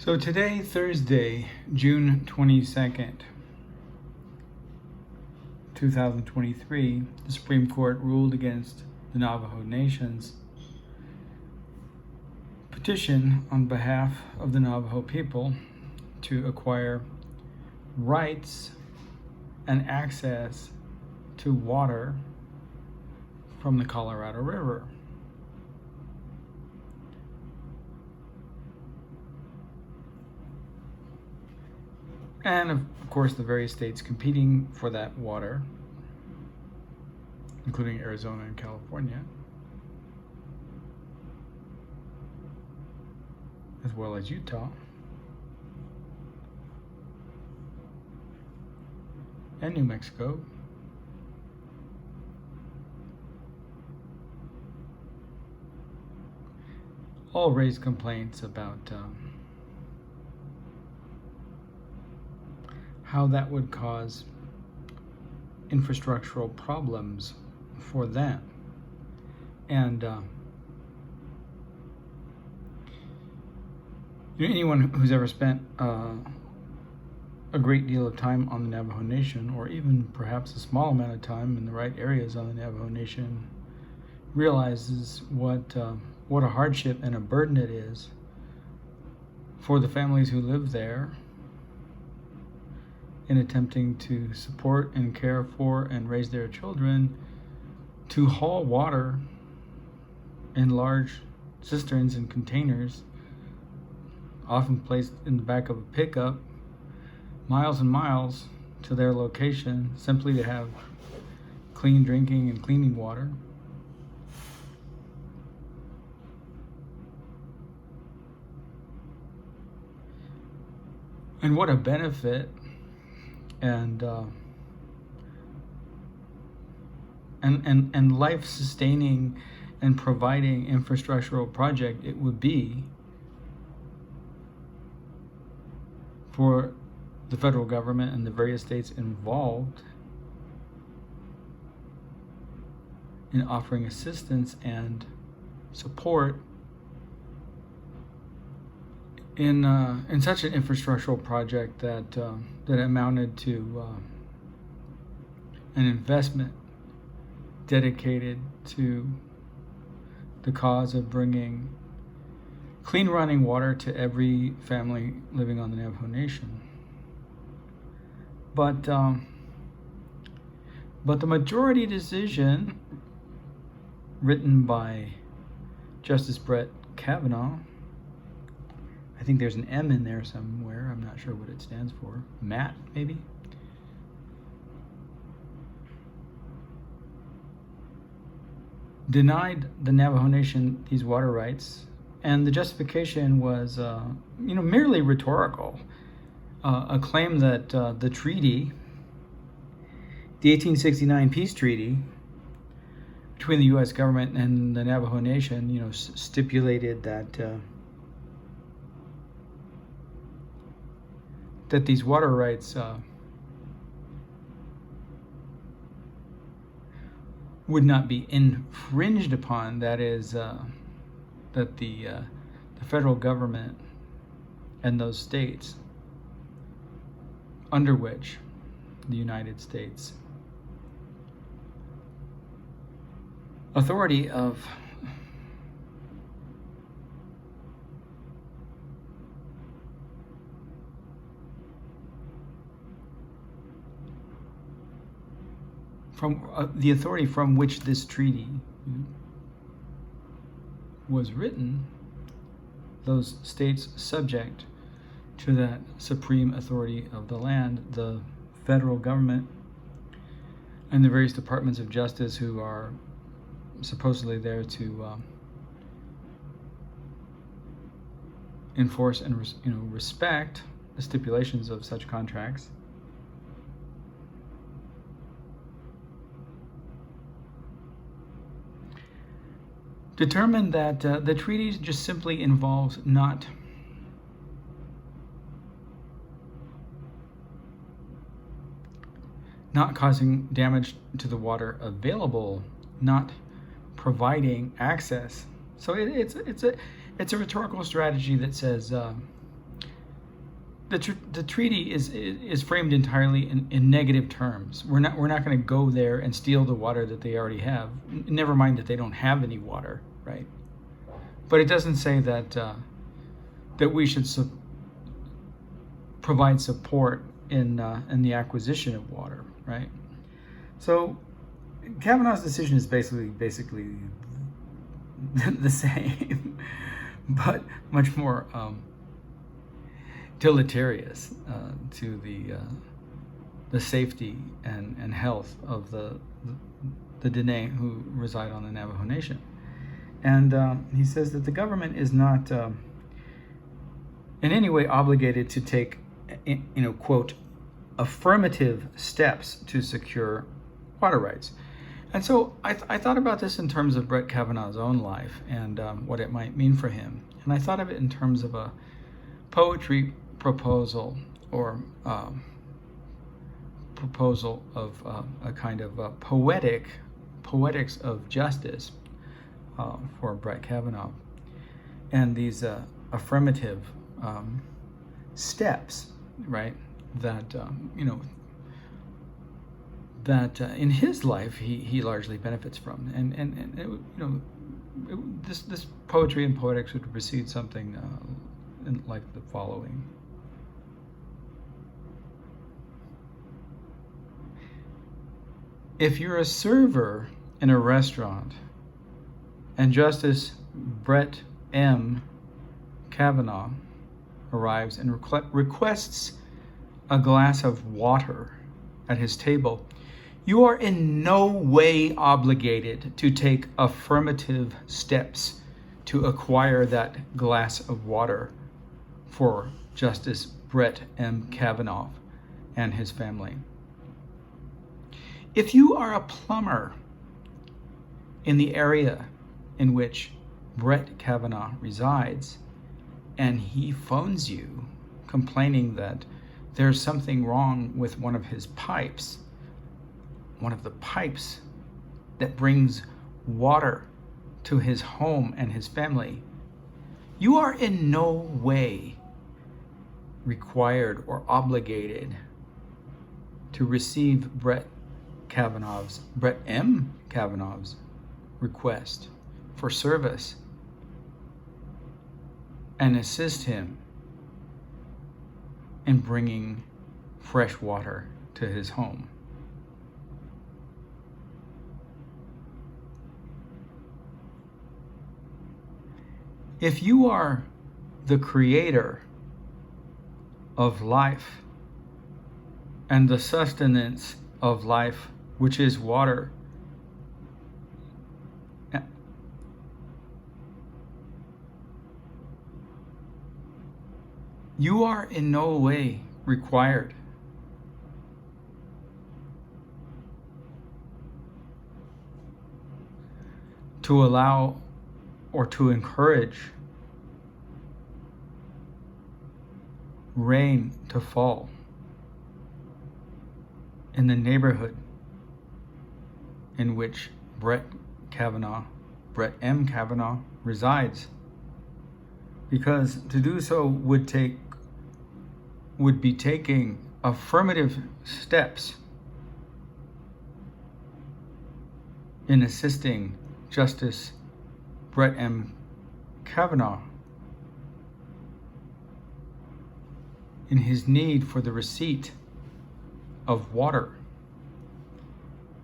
So today, Thursday, June 22nd, 2023, the Supreme Court ruled against the Navajo Nation's petition on behalf of the Navajo people to acquire rights and access to water from the Colorado River. And of course, the various states competing for that water, including Arizona and California, as well as Utah, and New Mexico, all raised complaints about how that would cause infrastructural problems for them. And anyone who's ever spent a great deal of time on the Navajo Nation, or even perhaps a small amount of time in the right areas on the Navajo Nation, realizes what a hardship and a burden it is for the families who live there in attempting to support and care for and raise their children, to haul water in large cisterns and containers, often placed in the back of a pickup, miles and miles to their location, simply to have clean drinking and cleaning water. And what a benefit and life-sustaining and providing infrastructural project it would be for the federal government and the various states involved in offering assistance and support in such an infrastructural project that amounted to an investment dedicated to the cause of bringing clean running water to every family living on the Navajo Nation. But the majority decision, written by Justice Brett Kavanaugh, I think there's an M in there somewhere. I'm not sure what it stands for. Matt, maybe? Denied the Navajo Nation these water rights, and the justification was, merely rhetorical. A claim that the treaty, the 1869 peace treaty between the U.S. government and the Navajo Nation, stipulated that these water rights would not be infringed upon. That is, that the federal government and those states under which the United States authority of from the authority from which this treaty was written, those states subject to that supreme authority of the land, the federal government and the various departments of justice who are supposedly there to enforce and respect the stipulations of such contracts. Determined that the treaty just simply involves not causing damage to the water available, not providing access. So it's a rhetorical strategy that says the treaty is framed entirely in negative terms. We're not going to go there and steal the water that they already have. Never mind that they don't have any water, right? But it doesn't say that that we should provide support in the acquisition of water, right? So Kavanaugh's decision is basically the same, but much more deleterious to the safety and health of the Dene who reside on the Navajo Nation. And he says that the government is not in any way obligated to take, quote, affirmative steps to secure water rights. And so I thought about this in terms of Brett Kavanaugh's own life and what it might mean for him. And I thought of it in terms of a poetry proposal or proposal of a kind of poetics of justice for Brett Kavanaugh. And these affirmative steps, right, that that in his life he largely benefits from, and this poetry and poetics would precede something like the following. If you're a server in a restaurant and Justice Brett M. Kavanaugh arrives and requests a glass of water at his table, you are in no way obligated to take affirmative steps to acquire that glass of water for Justice Brett M. Kavanaugh and his family. If you are a plumber in the area in which Brett Kavanaugh resides, and he phones you complaining that there's something wrong with one of his pipes, one of the pipes that brings water to his home and his family, you are in no way required or obligated to receive Brett M. Kavanaugh's request for service and assist him in bringing fresh water to his home. If you are the creator of life and the sustenance of life, which is water, you are in no way required to allow or to encourage rain to fall in the neighborhood in which Brett M. Kavanaugh resides, because to do so would be taking affirmative steps in assisting Justice Brett M. Kavanaugh in his need for the receipt of water,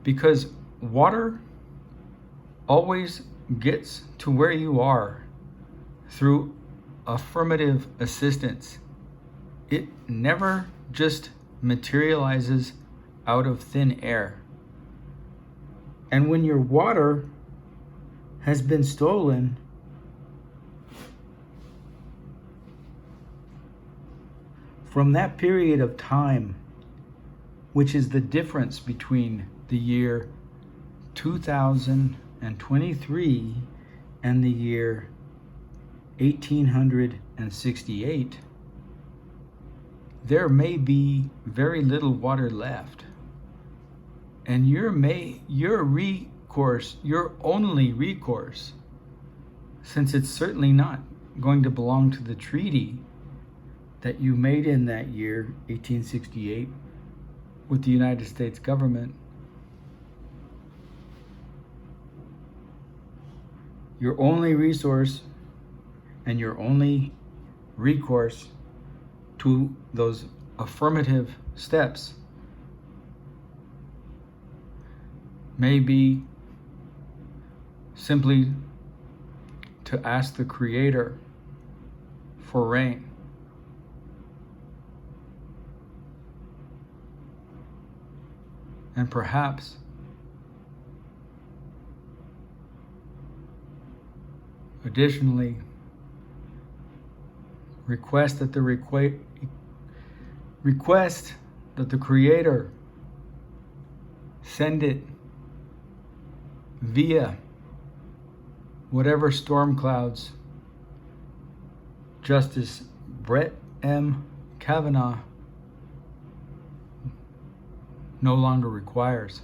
because water always gets to where you are through affirmative assistance. It never just materializes out of thin air. And when your water has been stolen, from that period of time, which is the difference between the year 2023 and the year 1868, there may be very little water left. And your only recourse, since it's certainly not going to belong to the treaty that you made in that year, 1868, with the United States government, your only resource and your only recourse to those affirmative steps may be simply to ask the Creator for rain. And perhaps additionally request that the Creator send it via whatever storm clouds Justice Brett M. Kavanaugh no longer requires.